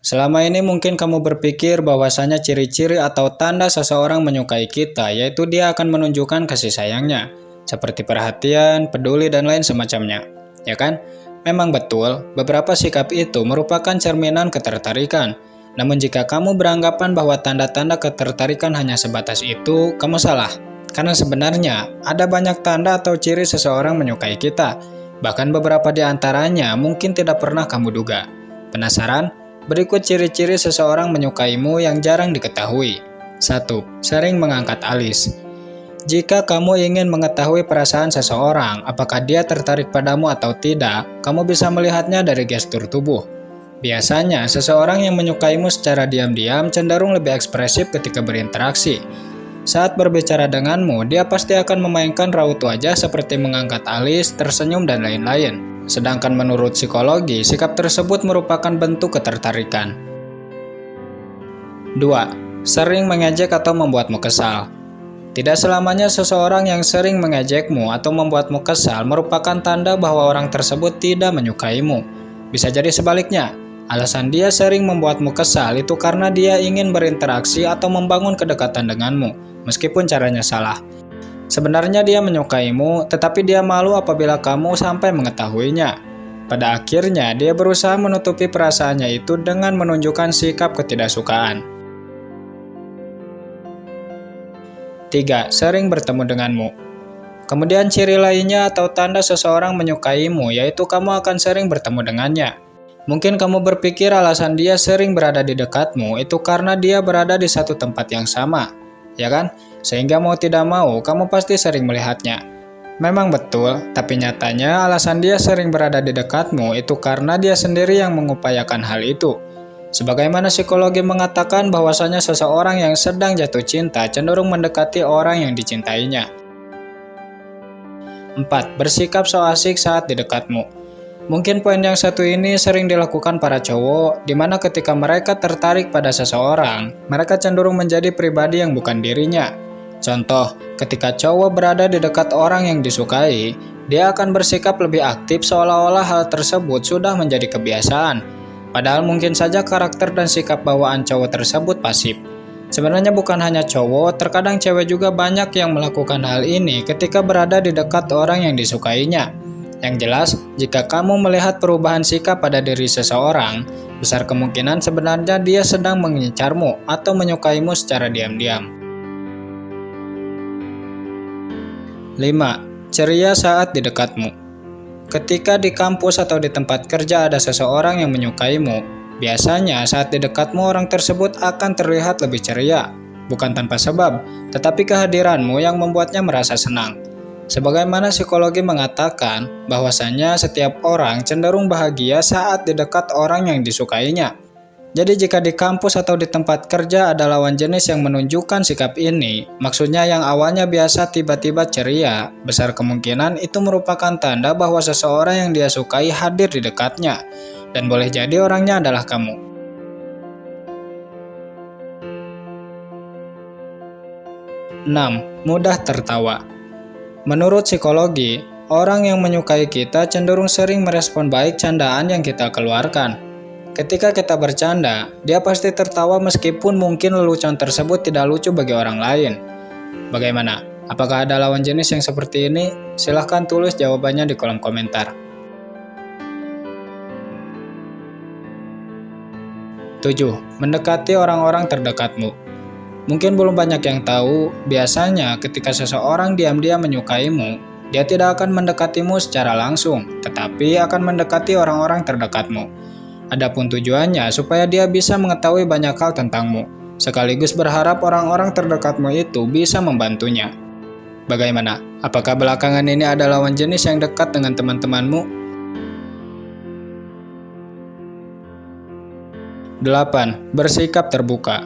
Selama ini mungkin kamu berpikir bahwasanya ciri-ciri atau tanda seseorang menyukai kita yaitu dia akan menunjukkan kasih sayangnya, seperti perhatian, peduli, dan lain semacamnya. Ya kan? Memang betul, beberapa sikap itu merupakan cerminan ketertarikan. Namun jika kamu beranggapan bahwa tanda-tanda ketertarikan hanya sebatas itu, kamu salah. Karena sebenarnya ada banyak tanda atau ciri seseorang menyukai kita. Bahkan beberapa di antaranya mungkin tidak pernah kamu duga. Penasaran? Berikut ciri-ciri seseorang menyukaimu yang jarang diketahui. 1. Sering mengangkat alis. Jika kamu ingin mengetahui perasaan seseorang, apakah dia tertarik padamu atau tidak, kamu bisa melihatnya dari gestur tubuh. Biasanya, seseorang yang menyukaimu secara diam-diam cenderung lebih ekspresif ketika berinteraksi. Saat berbicara denganmu, dia pasti akan memainkan raut wajah seperti mengangkat alis, tersenyum, dan lain-lain. Sedangkan menurut psikologi, sikap tersebut merupakan bentuk ketertarikan. 2. Sering mengejek atau membuatmu kesal. Tidak selamanya seseorang yang sering mengejekmu atau membuatmu kesal merupakan tanda bahwa orang tersebut tidak menyukaimu. Bisa jadi sebaliknya, alasan dia sering membuatmu kesal itu karena dia ingin berinteraksi atau membangun kedekatan denganmu, meskipun caranya salah. Sebenarnya dia menyukaimu, tetapi dia malu apabila kamu sampai mengetahuinya. Pada akhirnya, dia berusaha menutupi perasaannya itu dengan menunjukkan sikap ketidaksukaan. 3. Sering bertemu denganmu. Kemudian ciri lainnya atau tanda seseorang menyukaimu, yaitu kamu akan sering bertemu dengannya. Mungkin kamu berpikir alasan dia sering berada di dekatmu itu karena dia berada di satu tempat yang sama, ya kan? Sehingga mau tidak mau, kamu pasti sering melihatnya. Memang betul, tapi nyatanya alasan dia sering berada di dekatmu itu karena dia sendiri yang mengupayakan hal itu. Sebagaimana psikologi mengatakan bahwasanya seseorang yang sedang jatuh cinta cenderung mendekati orang yang dicintainya. 4. Bersikap so asik saat di dekatmu. Mungkin poin yang satu ini sering dilakukan para cowok, di mana ketika mereka tertarik pada seseorang, mereka cenderung menjadi pribadi yang bukan dirinya. Contoh, ketika cowok berada di dekat orang yang disukai, dia akan bersikap lebih aktif seolah-olah hal tersebut sudah menjadi kebiasaan. Padahal mungkin saja karakter dan sikap bawaan cowok tersebut pasif. Sebenarnya bukan hanya cowok, terkadang cewek juga banyak yang melakukan hal ini ketika berada di dekat orang yang disukainya. Yang jelas, jika kamu melihat perubahan sikap pada diri seseorang, besar kemungkinan sebenarnya dia sedang mengincarmu atau menyukaimu secara diam-diam. 5. Ceria saat di dekatmu. Ketika di kampus atau di tempat kerja ada seseorang yang menyukaimu, biasanya saat di dekatmu orang tersebut akan terlihat lebih ceria. Bukan tanpa sebab, tetapi kehadiranmu yang membuatnya merasa senang. Sebagaimana psikologi mengatakan bahwasanya setiap orang cenderung bahagia saat di dekat orang yang disukainya. Jadi jika di kampus atau di tempat kerja ada lawan jenis yang menunjukkan sikap ini, maksudnya yang awalnya biasa tiba-tiba ceria, besar kemungkinan itu merupakan tanda bahwa seseorang yang dia sukai hadir di dekatnya, dan boleh jadi orangnya adalah kamu. 6. Mudah tertawa. Menurut psikologi, orang yang menyukai kita cenderung sering merespon baik candaan yang kita keluarkan. Ketika kita bercanda, dia pasti tertawa meskipun mungkin lelucon tersebut tidak lucu bagi orang lain. Bagaimana? Apakah ada lawan jenis yang seperti ini? Silahkan tulis jawabannya di kolom komentar. 7. Mendekati orang-orang terdekatmu. Mungkin belum banyak yang tahu, biasanya ketika seseorang diam-diam menyukaimu, dia tidak akan mendekatimu secara langsung, tetapi akan mendekati orang-orang terdekatmu. Adapun tujuannya supaya dia bisa mengetahui banyak hal tentangmu, sekaligus berharap orang-orang terdekatmu itu bisa membantunya. Bagaimana? Apakah belakangan ini ada lawan jenis yang dekat dengan teman-temanmu? 8. Bersikap terbuka.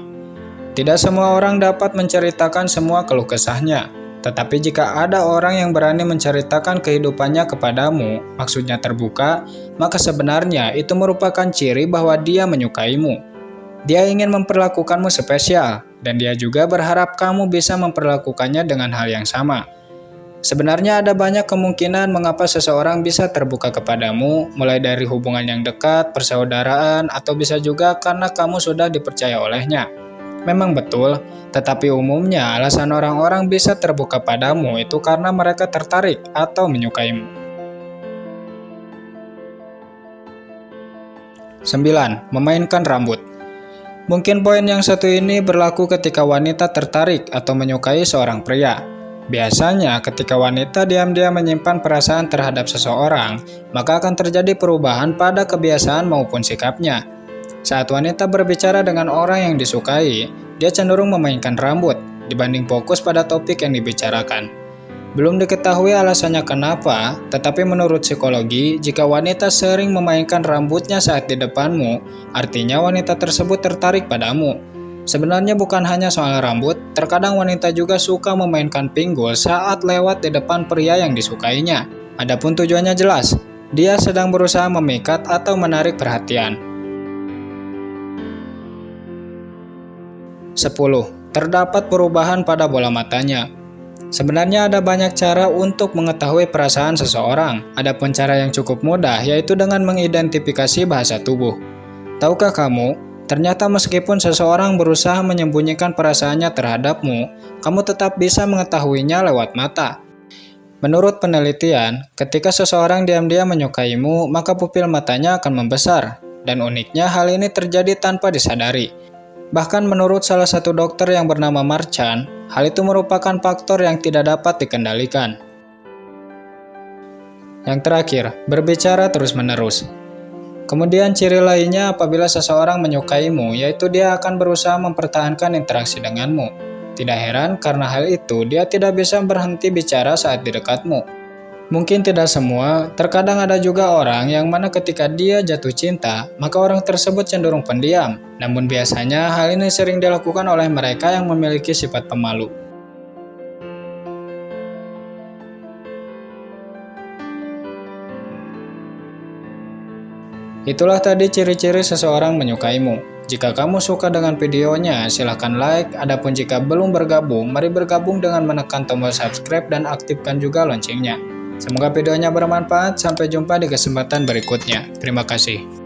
Tidak semua orang dapat menceritakan semua keluh kesahnya. Tetapi jika ada orang yang berani menceritakan kehidupannya kepadamu, maksudnya terbuka, maka sebenarnya itu merupakan ciri bahwa dia menyukaimu. Dia ingin memperlakukanmu spesial, dan dia juga berharap kamu bisa memperlakukannya dengan hal yang sama. Sebenarnya ada banyak kemungkinan mengapa seseorang bisa terbuka kepadamu, mulai dari hubungan yang dekat, persaudaraan, atau bisa juga karena kamu sudah dipercaya olehnya. Memang betul, tetapi umumnya alasan orang-orang bisa terbuka padamu itu karena mereka tertarik atau menyukaimu. 9. Memainkan rambut. Mungkin poin yang satu ini berlaku ketika wanita tertarik atau menyukai seorang pria. Biasanya ketika wanita diam-diam menyimpan perasaan terhadap seseorang, maka akan terjadi perubahan pada kebiasaan maupun sikapnya. Saat wanita berbicara dengan orang yang disukai, dia cenderung memainkan rambut dibanding fokus pada topik yang dibicarakan. Belum diketahui alasannya kenapa, tetapi menurut psikologi, jika wanita sering memainkan rambutnya saat di depanmu, artinya wanita tersebut tertarik padamu. Sebenarnya bukan hanya soal rambut, terkadang wanita juga suka memainkan pinggul saat lewat di depan pria yang disukainya. Adapun tujuannya jelas, dia sedang berusaha memikat atau menarik perhatian. 10. Terdapat perubahan pada bola matanya. Sebenarnya ada banyak cara untuk mengetahui perasaan seseorang. Adapun cara yang cukup mudah yaitu dengan mengidentifikasi bahasa tubuh. Tahukah kamu? Ternyata meskipun seseorang berusaha menyembunyikan perasaannya terhadapmu, kamu tetap bisa mengetahuinya lewat mata. Menurut penelitian, ketika seseorang diam-diam menyukaimu, maka pupil matanya akan membesar. Dan uniknya hal ini terjadi tanpa disadari. Bahkan menurut salah satu dokter yang bernama Marchand, hal itu merupakan faktor yang tidak dapat dikendalikan. Yang terakhir, berbicara terus-menerus. Kemudian ciri lainnya apabila seseorang menyukaimu, yaitu dia akan berusaha mempertahankan interaksi denganmu. Tidak heran karena hal itu dia tidak bisa berhenti bicara saat di dekatmu. Mungkin tidak semua, terkadang ada juga orang yang mana ketika dia jatuh cinta, maka orang tersebut cenderung pendiam. Namun biasanya hal ini sering dilakukan oleh mereka yang memiliki sifat pemalu. Itulah tadi ciri-ciri seseorang menyukaimu. Jika kamu suka dengan videonya, silahkan like. Adapun jika belum bergabung, mari bergabung dengan menekan tombol subscribe dan aktifkan juga loncengnya. Semoga videonya bermanfaat. Sampai jumpa di kesempatan berikutnya. Terima kasih.